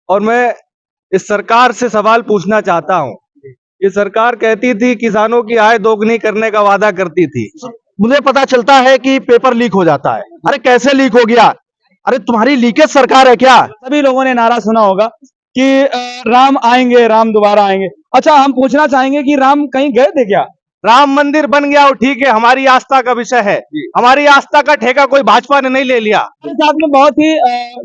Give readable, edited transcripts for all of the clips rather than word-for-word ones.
और मैं इस सरकार से सवाल पूछना चाहता हूं। ये सरकार कहती थी किसानों की आय दोगुनी करने का वादा करती थी। मुझे पता चलता है कि पेपर लीक हो जाता है। अरे कैसे लीक हो गया? अरे तुम्हारी लीकेज सरकार है क्या? सभी लोगों ने नारा सुना होगा कि राम आएंगे, राम दोबारा आएंगे। अच्छा, हम पूछना चाहेंगे कि राम कहीं गए थे क्या? राम मंदिर बन गया वो ठीक है, हमारी आस्था का विषय है। हमारी आस्था का ठेका कोई भाजपा ने नहीं ले लिया। साथ में बहुत ही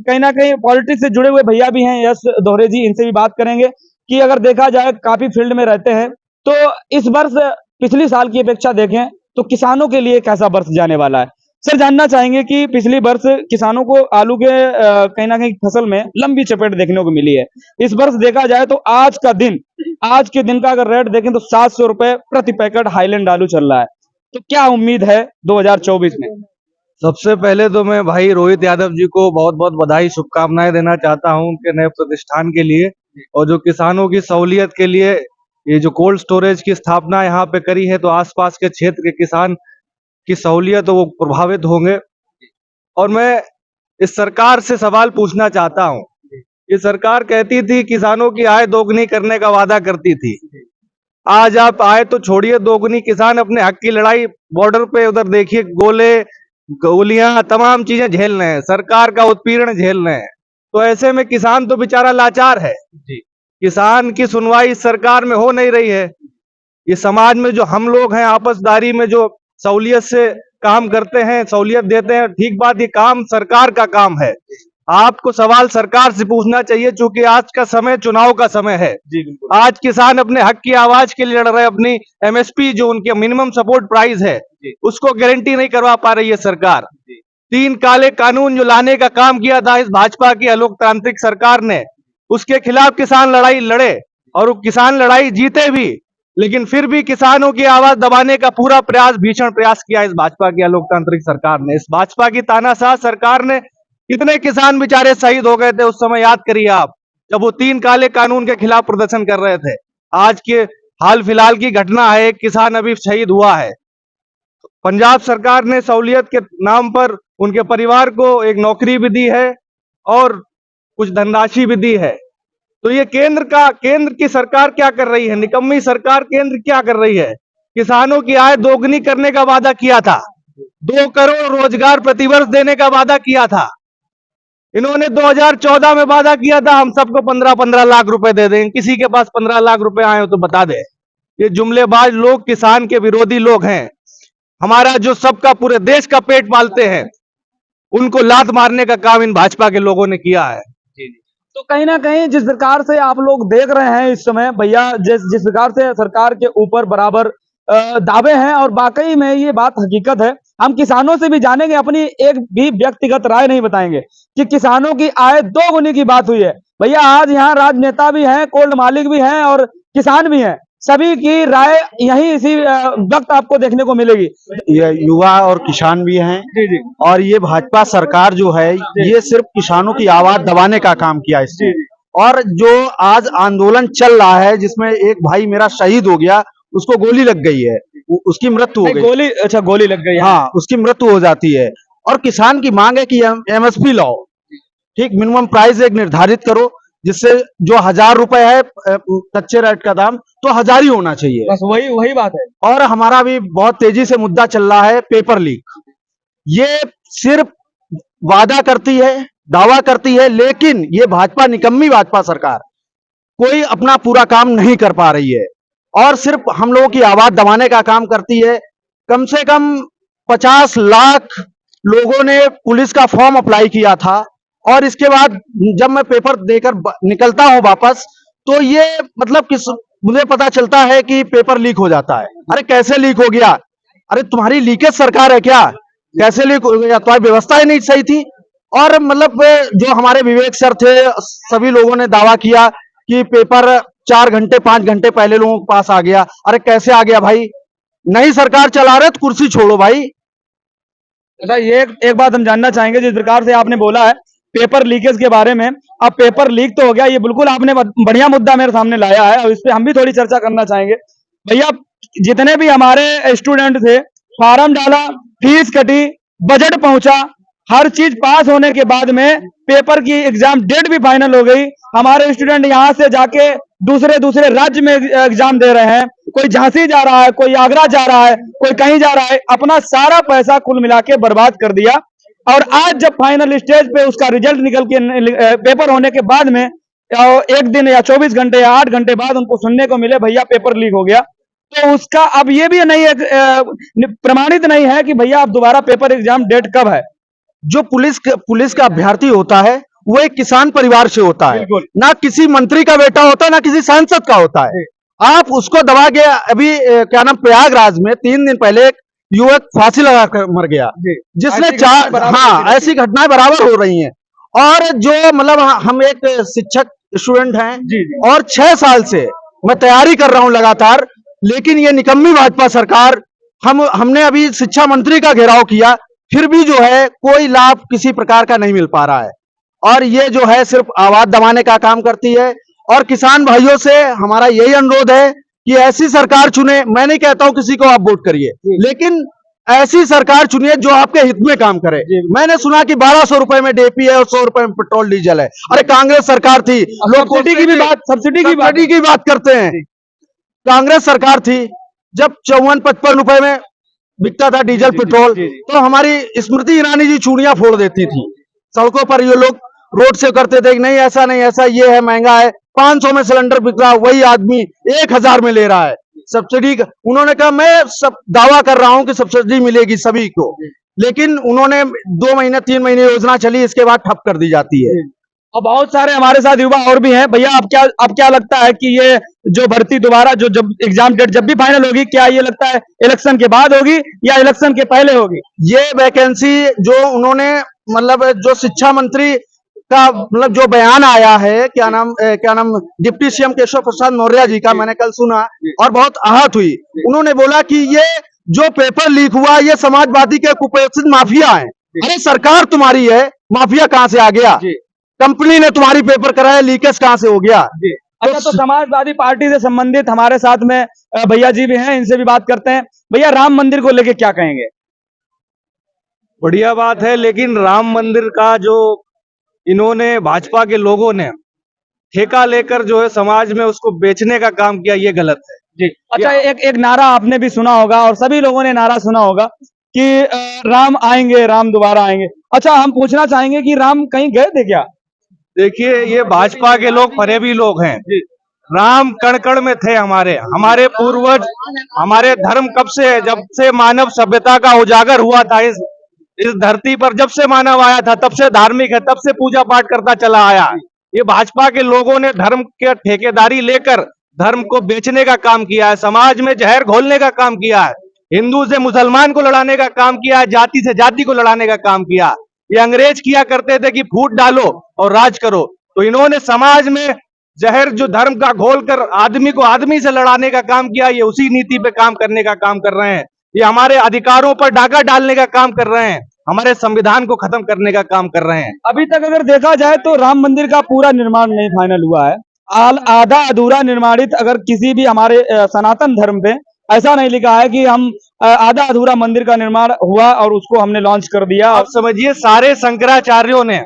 कहीं ना कहीं पॉलिटिक्स से जुड़े हुए भैया भी हैं, यश दोहरे जी, इनसे भी बात करेंगे कि अगर देखा जाए काफी फील्ड में रहते हैं, तो इस वर्ष पिछली साल की अपेक्षा देखें तो किसानों के लिए कैसा वर्ष जाने वाला है? सर, जानना चाहेंगे कि पिछली वर्ष किसानों को आलू के कहीं ना कहीं फसल में लंबी चपेट देखने को मिली है। इस वर्ष देखा जाए तो आज के दिन का अगर रेट देखें तो 700 रुपए प्रति पैकेट हाईलैंड आलू चल रहा है। तो क्या उम्मीद है 2024 में? सबसे पहले तो मैं भाई रोहित यादव जी को बहुत बहुत बधाई शुभकामनाएं देना चाहता हूं उनके नए प्रतिष्ठान के लिए, और जो किसानों की सहूलियत के लिए ये जो कोल्ड स्टोरेज की स्थापना यहाँ पे करी है, तो आसपास के क्षेत्र के किसान की सहूलियत वो प्रभावित होंगे। और मैं इस सरकार से सवाल पूछना चाहता हूं। ये सरकार कहती थी किसानों की आय दोगुनी करने का वादा करती थी। आज आप आए तो छोड़िए दोगुनी, किसान अपने हक की लड़ाई बॉर्डर पे उधर देखिए, गोलियां तमाम चीजें झेल रहे हैं, सरकार का उत्पीड़न झेल रहे हैं। तो ऐसे में किसान तो बेचारा लाचार है जी। किसान की सुनवाई इस सरकार में हो नहीं रही है। ये समाज में जो हम लोग हैं आपसदारी में जो सहूलियत से काम करते हैं, सहूलियत देते हैं, ठीक बात, ये काम सरकार का काम है। आपको सवाल सरकार से पूछना चाहिए, क्योंकि आज का समय चुनाव का समय है जी। आज किसान अपने हक की आवाज के लिए लड़ रहे हैं। अपनी एमएसपी जो उनके मिनिमम सपोर्ट प्राइस है उसको गारंटी नहीं करवा पा रही है सरकार। 3 काले कानून जो लाने का काम किया था इस भाजपा की अलोकतांत्रिक सरकार ने, उसके खिलाफ किसान लड़ाई लड़े और वो किसान लड़ाई जीते भी, लेकिन फिर भी किसानों की आवाज दबाने का पूरा प्रयास, भीषण प्रयास किया इस भाजपा की अलोकतांत्रिक सरकार ने। इस भाजपा की तानाशाह सरकार ने कितने किसान बेचारे शहीद हो गए थे उस समय, याद करिए आप, जब वो 3 काले कानून के खिलाफ प्रदर्शन कर रहे थे। आज के हाल फिलहाल की घटना है, एक किसान अभी शहीद हुआ है। पंजाब सरकार ने सहूलियत के नाम पर उनके परिवार को एक नौकरी भी दी है और कुछ धनराशि भी दी है। तो ये केंद्र की सरकार क्या कर रही है? निकम्मी सरकार केंद्र क्या कर रही है? किसानों की आय दोगुनी करने का वादा किया था, 2 करोड़ रोजगार प्रतिवर्ष देने का वादा किया था। इन्होंने 2014 में वादा किया था हम सबको 15-15 लाख रुपए दे देंगे। किसी के पास 15 लाख रुपए आए हो तो बता दे। ये जुमलेबाज लोग किसान के विरोधी लोग हैं। हमारा जो सबका पूरे देश का पेट पालते हैं, उनको लात मारने का काम इन भाजपा के लोगों ने किया है। तो कहीं ना कहीं जिस प्रकार से आप लोग देख रहे हैं इस समय भैया, जिस प्रकार से सरकार के ऊपर बराबर दावे हैं, और वाकई में ये बात हकीकत है। हम किसानों से भी जानेंगे, अपनी एक भी व्यक्तिगत राय नहीं बताएंगे कि किसानों की आय दोगुनी की बात हुई है। भैया, आज यहाँ राजनेता भी हैं, कोल्ड मालिक भी हैं और किसान भी हैं, सभी की राय यही इसी वक्त आपको देखने को मिलेगी। ये युवा और किसान भी हैं जी जी। और ये भाजपा सरकार जो है ये सिर्फ किसानों की आवाज दबाने का काम किया इसने। और जो आज आंदोलन चल रहा है जिसमें एक भाई मेरा शहीद हो गया, उसको गोली लग गई है, उसकी मृत्यु हो गई। अच्छा, गोली लग गई? हाँ, उसकी मृत्यु हो जाती है। और किसान की मांग है कि एमएसपी लाओ, ठीक, मिनिमम प्राइस एक निर्धारित करो, जिससे जो 1000 रुपए है कच्चे रेट का दाम, तो 1000 ही होना चाहिए। बस वही बात है। और हमारा भी बहुत तेजी से मुद्दा चल रहा है पेपर लीक। ये सिर्फ वादा करती है, दावा करती है, लेकिन ये भाजपा, निकम्मी भाजपा सरकार कोई अपना पूरा काम नहीं कर पा रही है और सिर्फ हम लोगों की आवाज दबाने का काम करती है। कम से कम 50 लाख लोगों ने पुलिस का फॉर्म अप्लाई किया था, और इसके बाद जब मैं पेपर देकर निकलता हूं वापस, तो ये मतलब मुझे पता चलता है कि पेपर लीक हो जाता है। अरे कैसे लीक हो गया? अरे तुम्हारी लीकेज सरकार है क्या? कैसे लीक हो गया? तुम्हारी व्यवस्था ही नहीं सही थी। और मतलब जो हमारे विवेक सर थे, सभी लोगों ने दावा किया कि पेपर 4 घंटे 5 घंटे पहले लोगों के पास आ गया। अरे कैसे आ गया भाई? नई सरकार चला रहे तो कुर्सी छोड़ो भाई। अच्छा, ये एक बात हम जानना चाहेंगे, जिस प्रकार से आपने बोला है पेपर लीकेज के बारे में, अब पेपर लीक तो हो गया, ये बिल्कुल आपने बढ़िया मुद्दा मेरे सामने लाया है और इस पे हम भी थोड़ी चर्चा करना चाहेंगे। भैया, जितने भी हमारे स्टूडेंट थे, फार्म डाला, फीस कटी, बजट पहुंचा, हर चीज पास होने के बाद में पेपर की एग्जाम डेट भी फाइनल हो गई। हमारे स्टूडेंट यहाँ से जाके दूसरे दूसरे राज्य में एग्जाम दे रहे हैं, कोई झांसी जा रहा है, कोई आगरा जा रहा है, कोई कहीं जा रहा है, अपना सारा पैसा कुल मिला के बर्बाद कर दिया। और आज जब फाइनल स्टेज पे उसका रिजल्ट निकल के पेपर होने के बाद में एक दिन या 24 घंटे या 8 घंटे बाद उनको सुनने को मिले भैया पेपर लीक हो गया, तो उसका अब ये भी नहीं प्रमाणित नहीं है कि भैया अब दोबारा पेपर एग्जाम डेट कब है। जो पुलिस का अभ्यर्थी होता है वो एक किसान परिवार से होता है, बिल्कुल। ना किसी मंत्री का बेटा होता है, ना किसी सांसद का होता है। आप उसको दबा के अभी क्या नाम प्रयागराज में 3 दिन पहले एक युवक फांसी लगाकर मर गया, जिसने ऐसी चार घटनाएं बराबर हाँ होती ऐसी घटनाएं बराबर हो रही हैं। और जो मतलब हम एक शिक्षक स्टूडेंट हैं जी, जी। और 6 साल से मैं तैयारी कर रहा हूं लगातार, लेकिन ये निकम्मी भाजपा सरकार, हमने अभी शिक्षा मंत्री का घेराव किया, फिर भी जो है कोई लाभ किसी प्रकार का नहीं मिल पा रहा है। और ये जो है सिर्फ आवाज दबाने का काम करती है। और किसान भाइयों से हमारा यही अनुरोध है कि ऐसी सरकार चुने, मैं नहीं कहता हूं किसी को आप वोट करिए, लेकिन ऐसी सरकार चुनिए जो आपके हित में काम करे। मैंने सुना कि 1200 रुपए में डीएपी है और 100 रुपए में पेट्रोल डीजल है। अरे कांग्रेस सरकार थी, लोग सब्सिडी की भी बात करते हैं। कांग्रेस सरकार थी जब 54-55 रुपए में बिकता था डीजल पेट्रोल, तो हमारी स्मृति ईरानी जी चूड़ियां फोड़ देती थी सड़कों पर। ये लोग रोड से करते थे कि नहीं ऐसा नहीं, ऐसा ये है, महंगा है, 500 में सिलेंडर बिक रहा है, वही आदमी 1000 में ले रहा है सब्सिडी। उन्होंने कहा मैं सब दावा कर रहा हूं कि सब्सिडी मिलेगी सभी को, लेकिन उन्होंने 2 महीने 3 महीने योजना चली, इसके बाद ठप कर दी जाती है। और बहुत सारे हमारे साथ युवा और भी हैं। भैया अब क्या लगता है कि ये जो भर्ती दोबारा जो जब एग्जाम डेट जब भी फाइनल होगी, क्या ये लगता है इलेक्शन के बाद होगी या इलेक्शन के पहले होगी? ये वैकेंसी जो उन्होंने मतलब जो शिक्षा मंत्री का मतलब जो बयान आया है, क्या नाम डिप्टी सीएम केशव प्रसाद मौर्य जी का, मैंने कल सुना और बहुत आहत हुई। उन्होंने बोला कि ये जो पेपर लीक हुआ ये समाजवादी के कुपोषित माफिया हैं। अरे सरकार तुम्हारी है, माफिया कहां से आ गया? कंपनी ने तुम्हारी पेपर कराया, लीकेज कहां से हो गया? अच्छा, तो समाजवादी पार्टी से संबंधित हमारे साथ में भैया जी भी हैं, इनसे भी बात करते हैं। भैया राम मंदिर को लेके क्या कहेंगे? बढ़िया बात है, लेकिन राम मंदिर का जो इन्होंने भाजपा के लोगों ने ठेका लेकर जो है समाज में उसको बेचने का काम किया, ये गलत है जी। अच्छा, एक नारा आपने भी सुना होगा और सभी लोगों ने नारा सुना होगा कि राम आएंगे, राम दोबारा आएंगे। अच्छा, हम पूछना चाहेंगे कि राम कहीं गए थे क्या? देखिए, ये भाजपा के लोग फरेबी लोग हैं। राम कण कण में थे। हमारे पूर्वज, हमारे धर्म कब से है? जब से मानव सभ्यता का उजागर हुआ था इस धरती पर, जब से मानव आया था तब से धार्मिक है, तब से पूजा पाठ करता चला आया। ये भाजपा के लोगों ने धर्म के ठेकेदारी लेकर धर्म को बेचने का काम किया है, समाज में जहर घोलने का काम किया है, हिंदू से मुसलमान को लड़ाने का काम किया है, जाति से जाति को लड़ाने का काम किया। ये अंग्रेज किया करते थे कि फूट डालो और राज करो, तो इन्होंने समाज में जहर जो धर्म का घोलकर आदमी को आदमी से लड़ाने का काम किया। ये उसी नीति पे काम करने का काम कर रहे हैं। ये हमारे अधिकारों पर डाका डालने का काम कर रहे हैं, हमारे संविधान को खत्म करने का काम कर रहे हैं। अभी तक अगर देखा जाए तो राम मंदिर का पूरा निर्माण नहीं फाइनल हुआ है, आधा अधूरा निर्माणित। अगर किसी भी हमारे सनातन धर्म पे ऐसा नहीं लिखा है कि हम आधा अधूरा मंदिर का निर्माण हुआ और उसको हमने लॉन्च कर दिया। आप समझिए, सारे शंकराचार्यों ने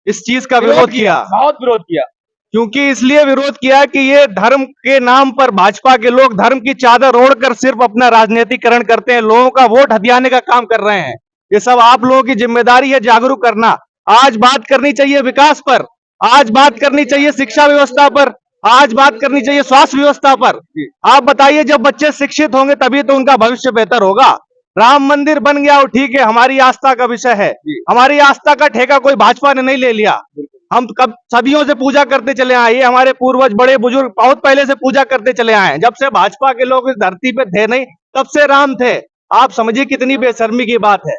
इस चीज का विरोध किया, बहुत विरोध किया। क्योंकि इसलिए विरोध किया कि ये धर्म के नाम पर भाजपा के लोग धर्म की चादर ओढ़कर सिर्फ अपना राजनीतिकरण करते हैं, लोगों का वोट हथियाने का काम कर रहे हैं। ये सब आप लोगों की जिम्मेदारी है जागरूक करना। आज बात करनी चाहिए विकास पर, आज बात करनी चाहिए शिक्षा व्यवस्था पर, आज बात करनी चाहिए स्वास्थ्य व्यवस्था पर। आप बताइए, जब बच्चे शिक्षित होंगे तभी तो उनका भविष्य बेहतर होगा। राम मंदिर बन गया और ठीक है, हमारी आस्था का विषय है, हमारी आस्था का ठेका कोई भाजपा ने नहीं ले लिया। हम कब सदियों से पूजा करते चले आए, ये हमारे पूर्वज बड़े बुजुर्ग बहुत पहले से पूजा करते चले आए। जब से भाजपा के लोग इस धरती पे थे नहीं, तब से राम थे। आप समझिए कितनी बेशर्मी की बात है।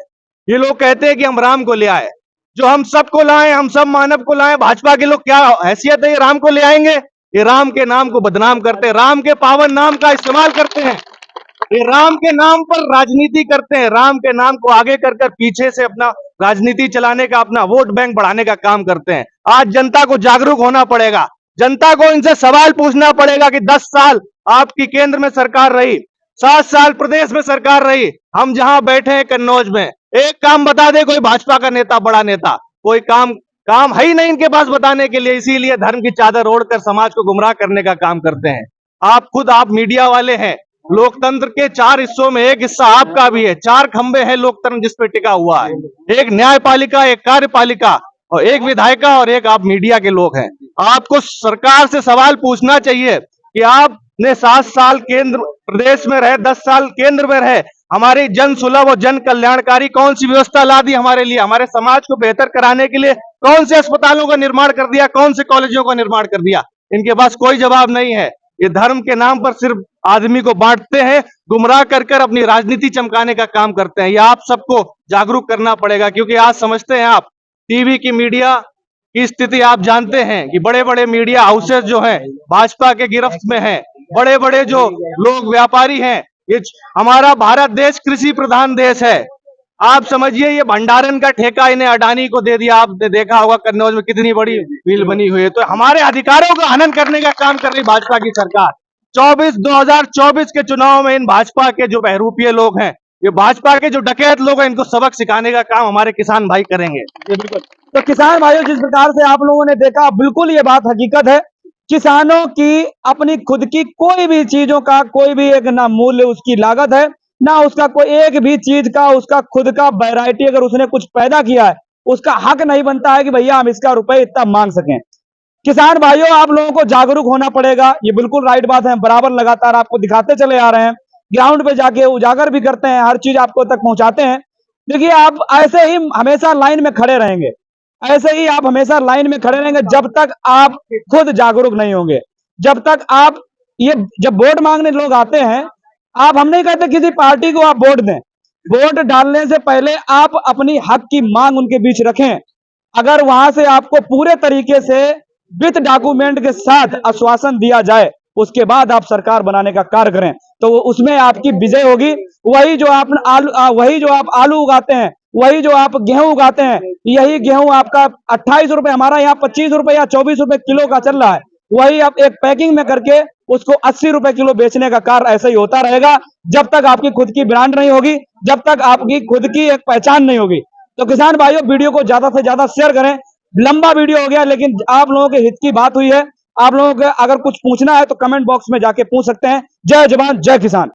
ये लोग कहते हैं कि हम राम को ले आए, जो हम सबको लाए, हम सब मानव को लाए। भाजपा के लोग क्या हैसियत है ये राम को ले आएंगे? ये राम के नाम को बदनाम करते हैं, राम के पावन नाम का इस्तेमाल करते हैं, ये राम के नाम पर राजनीति करते हैं, राम के नाम को आगे कर पीछे से अपना राजनीति चलाने का, अपना वोट बैंक बढ़ाने का काम करते हैं। आज जनता को जागरूक होना पड़ेगा, जनता को इनसे सवाल पूछना पड़ेगा कि 10 साल आपकी केंद्र में सरकार रही, 7 साल प्रदेश में सरकार रही, हम जहां बैठे हैं कन्नौज में, एक काम बता दे कोई भाजपा का नेता, बड़ा नेता, कोई काम काम है ही नहीं इनके पास बताने के लिए, इसीलिए धर्म की चादर ओढ़कर समाज को गुमराह करने का काम करते हैं। आप मीडिया वाले हैं। लोकतंत्र के 4 हिस्सों में एक हिस्सा आपका भी है। 4 खंबे हैं लोकतंत्र जिस पे टिका हुआ है, एक न्यायपालिका, एक कार्यपालिका और एक विधायिका और एक आप मीडिया के लोग हैं। आपको सरकार से सवाल पूछना चाहिए कि आपने 7 साल केंद्र प्रदेश में रहे, 10 साल केंद्र में रहे, हमारी जन सुलभ और जन कल्याणकारी कौन सी व्यवस्था ला दी हमारे लिए, हमारे समाज को बेहतर कराने के लिए कौन से अस्पतालों का निर्माण कर दिया, कौन से कॉलेजों का निर्माण कर दिया। इनके पास कोई जवाब नहीं है। ये धर्म के नाम पर सिर्फ आदमी को बांटते हैं, गुमराह कर कर अपनी राजनीति चमकाने का काम करते हैं। ये आप सबको जागरूक करना पड़ेगा, क्योंकि आज समझते हैं आप टीवी की मीडिया की स्थिति आप जानते हैं कि बड़े बड़े मीडिया हाउसेस जो हैं भाजपा के गिरफ्त में हैं। बड़े बड़े जो लोग व्यापारी हैं, ये हमारा भारत देश कृषि प्रधान देश है। आप समझिए ये भंडारण का ठेका इन्हें अडानी को दे दिया। आपने देखा होगा कन्नौज में कितनी बड़ी मिल बनी हुई है। तो हमारे अधिकारों का हनन करने का काम कर रही भाजपा की सरकार। 2024 के चुनाव में इन भाजपा के जो बहरूपिये लोग हैं, ये भाजपा के जो डकैत लोग हैं, इनको सबक सिखाने का काम हमारे किसान भाई करेंगे। जी बिल्कुल। तो किसान भाइयों, जिस प्रकार से आप लोगों ने देखा, बिल्कुल ये बात हकीकत है। किसानों की अपनी खुद की कोई भी चीजों का कोई भी एक ना मूल्य उसकी लागत है, ना उसका कोई एक भी चीज का उसका खुद का वैरायटी अगर उसने कुछ पैदा किया है, उसका हक नहीं बनता है कि भैया हम इसका रुपए इतना मांग सकें। किसान भाइयों, आप लोगों को जागरूक होना पड़ेगा। ये बिल्कुल राइट बात है। बराबर लगातार आपको दिखाते चले आ रहे हैं, ग्राउंड पे जाके उजागर भी करते हैं, हर चीज आपको तक पहुंचाते हैं। देखिए, आप ऐसे ही हमेशा लाइन में खड़े रहेंगे, ऐसे ही आप हमेशा लाइन में खड़े रहेंगे जब तक आप खुद जागरूक नहीं होंगे। जब तक आप ये जब वोट मांगने लोग आते हैं, आप हम नहीं कहते किसी पार्टी को आप वोट दें, वोट डालने से पहले आप अपनी हक की मांग उनके बीच रखें। अगर वहां से आपको पूरे तरीके से विथ डॉक्यूमेंट के साथ आश्वासन दिया जाए, उसके बाद आप सरकार बनाने का कार्य करें, तो उसमें आपकी विजय होगी। वही जो आप आलू उगाते हैं, वही जो आप गेहूं उगाते हैं, यही गेहूं आपका 28 रुपए, हमारा यहाँ 25 रुपए या 24 रुपए किलो का चल रहा है, वही आप एक पैकिंग में करके उसको 80 रुपए किलो बेचने का कार्य ऐसे ही होता रहेगा, जब तक आपकी खुद की ब्रांड नहीं होगी, जब तक आपकी खुद की एक पहचान नहीं होगी। तो किसान भाइयों, वीडियो को ज्यादा से ज्यादा शेयर करें। लंबा वीडियो हो गया, लेकिन आप लोगों के हित की बात हुई है। आप लोगों को अगर कुछ पूछना है तो कमेंट बॉक्स में जाके पूछ सकते हैं। जय जवान जय किसान।